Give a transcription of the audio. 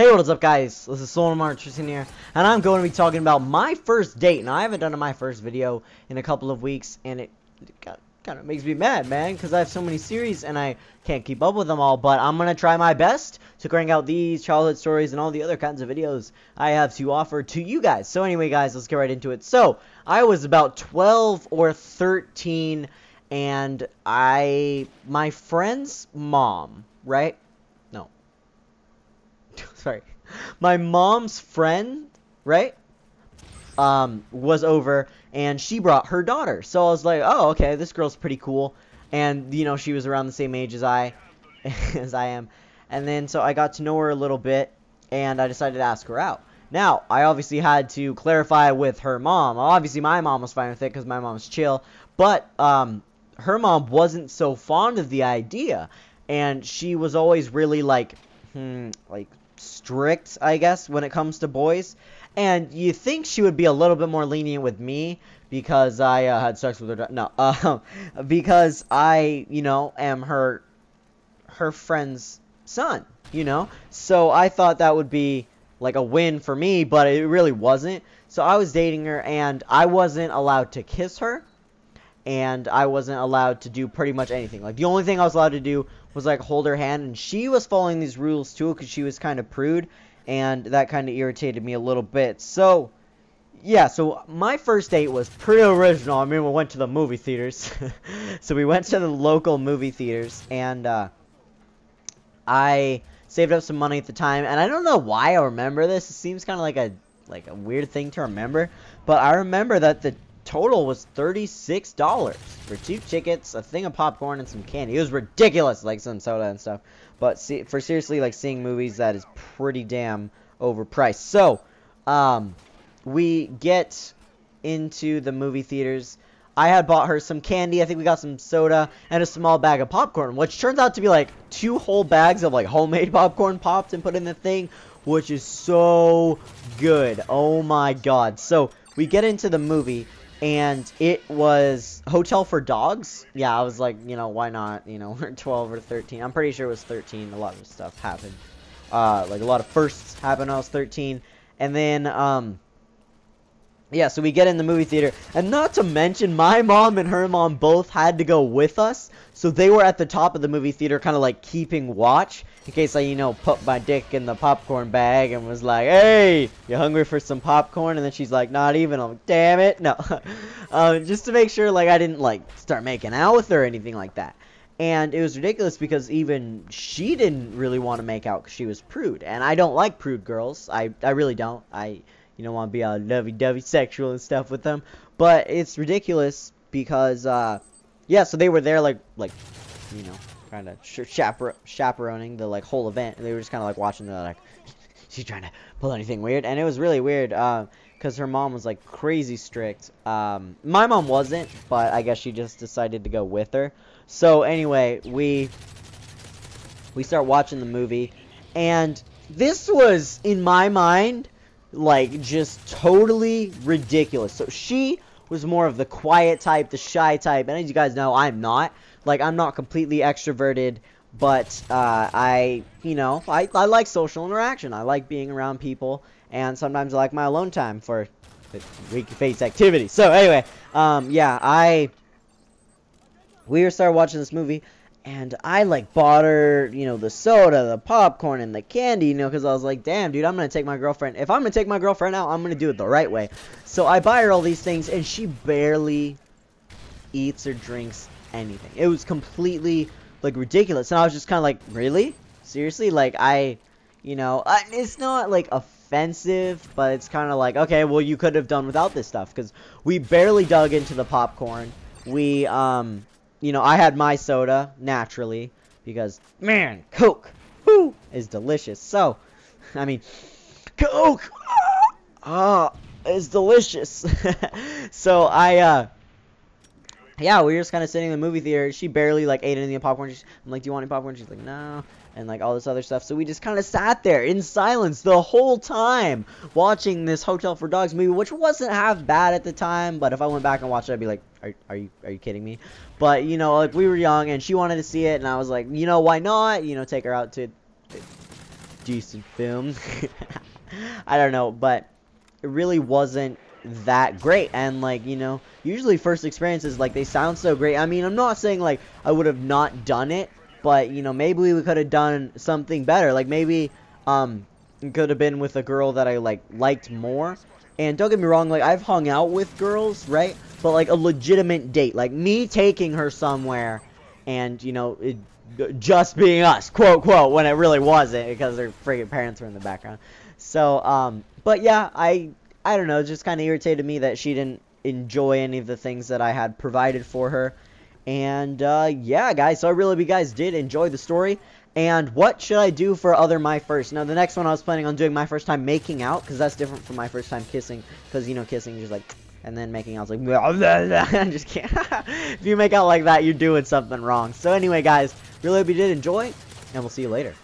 Hey, what is up, guys? This is Solanum-Heart, Tristan here, and I'm going to be talking about my first date. Now, I haven't done my first video in a couple of weeks, and it kind of makes me mad, man, because I have so many series, and I can't keep up with them all, but I'm going to try my best to crank out these childhood stories and all the other kinds of videos I have to offer to you guys. So anyway, guys, let's get right into it. So, I was about 12 or 13, and my friend's mom, right? Sorry, my mom's friend, right, was over, and she brought her daughter. So I was like, oh, okay, this girl's pretty cool. And, you know, she was around the same age as I am. And then, so I got to know her a little bit, and I decided to ask her out. Now, I obviously had to clarify with her mom. Obviously, my mom was fine with it, because my mom's chill. But, her mom wasn't so fond of the idea. And she was always really, like, strict, I guess, when it comes to boys. And you think she would be a little bit more lenient with me because I had sex with her. No, because I, you know, am her friend's son, you know. So I thought that would be like a win for me, but it really wasn't. So I was dating her, and I wasn't allowed to kiss her, and I wasn't allowed to do pretty much anything. Like, the only thing I was allowed to do was, like, hold her hand, and she was following these rules, too, because she was kind of prude, and that kind of irritated me a little bit. So, yeah, so my first date was pretty original. I mean, we went to the movie theaters. So we went to the local movie theaters, and I saved up some money at the time, and I don't know why I remember this. It seems kind of like a weird thing to remember, but I remember that the total was $36 for 2 tickets, a thing of popcorn, and some candy. It was ridiculous, like some soda and stuff. But for seriously, like, seeing movies, that is pretty damn overpriced. So, we get into the movie theaters. I had bought her some candy. I think we got some soda and a small bag of popcorn, which turns out to be like 2 whole bags of like homemade popcorn popped and put in the thing, which is so good. Oh my god. So, we get into the movie, and it was Hotel for Dogs. Yeah, I was like, you know, why not? You know, we're 12 or 13. I'm pretty sure it was 13. A lot of stuff happened. Like, a lot of firsts happened when I was 13. And then, yeah, so we get in the movie theater. And not to mention, my mom and her mom both had to go with us. So they were at the top of the movie theater, kind of like keeping watch, in case I, you know, put my dick in the popcorn bag and was like, hey, you hungry for some popcorn? And then she's like, not even. I'm like, damn it. No. Just to make sure, like, I didn't, like, start making out with her or anything like that. And it was ridiculous because even she didn't really want to make out because she was prude. And I don't like prude girls. I really don't. You know, want to be all lovey-dovey sexual and stuff with them. But it's ridiculous because, yeah, so they were there, like, you know, kind of chaperoning the, like, whole event. And they were just kind of, like, watching. They're like, she's trying to pull anything weird. And it was really weird because her mom was, like, crazy strict. My mom wasn't, but I guess she just decided to go with her. So, anyway, we start watching the movie. And this was, in my mind, like, just totally ridiculous. So she was more of the quiet type, the shy type, and as you guys know, I'm not. Like, I'm not completely extroverted, but you know, I like social interaction. I like being around people, and sometimes I like my alone time for face activity. So anyway, yeah, we started watching this movie. And I, like, bought her, you know, the soda, the popcorn, and the candy, you know, because I was like, damn, dude, I'm going to take my girlfriend. If I'm going to take my girlfriend out, I'm going to do it the right way. So I buy her all these things, and she barely eats or drinks anything. It was completely, like, ridiculous. And I was just kind of like, really? Seriously? Like, you know, it's not, like, offensive, but it's kind of like, okay, well, you could have done without this stuff. Because we barely dug into the popcorn. We, you know, I had my soda, naturally, because, man, Coke, whoo, is delicious. So, I mean, Coke, is delicious. So, yeah, we were just kind of sitting in the movie theater. She barely, like, ate any of the popcorn. I'm like, do you want any popcorn? She's like, no. And, like, all this other stuff. So we just kind of sat there in silence the whole time watching this Hotel for Dogs movie, which wasn't half bad at the time. But if I went back and watched it, I'd be like, are you kidding me? But, you know, like, we were young, and she wanted to see it. And I was like, you know, why not? You know, take her out to decent film. I don't know, but it really wasn't that great. And like, you know, usually first experiences, like, they sound so great. I mean, I'm not saying like I would have not done it, but you know, maybe we could have done something better. Like maybe it could have been with a girl that I liked more. And don't get me wrong, like, I've hung out with girls, right? But like a legitimate date, like me taking her somewhere and, you know, it just being us, quote quote, when it really wasn't, because their friggin' parents were in the background. So but yeah, I don't know, it just kind of irritated me that she didn't enjoy any of the things that I had provided for her. And yeah, guys, so I really hope you guys did enjoy the story. And what should I do for other my first? Now, the next one I was planning on doing my first time making out, because that's different from my first time kissing, because, you know, kissing is just like, and then making out is like, blah, blah, blah. I just can't. If you make out like that, you're doing something wrong. So anyway, guys, really hope you did enjoy, and we'll see you later.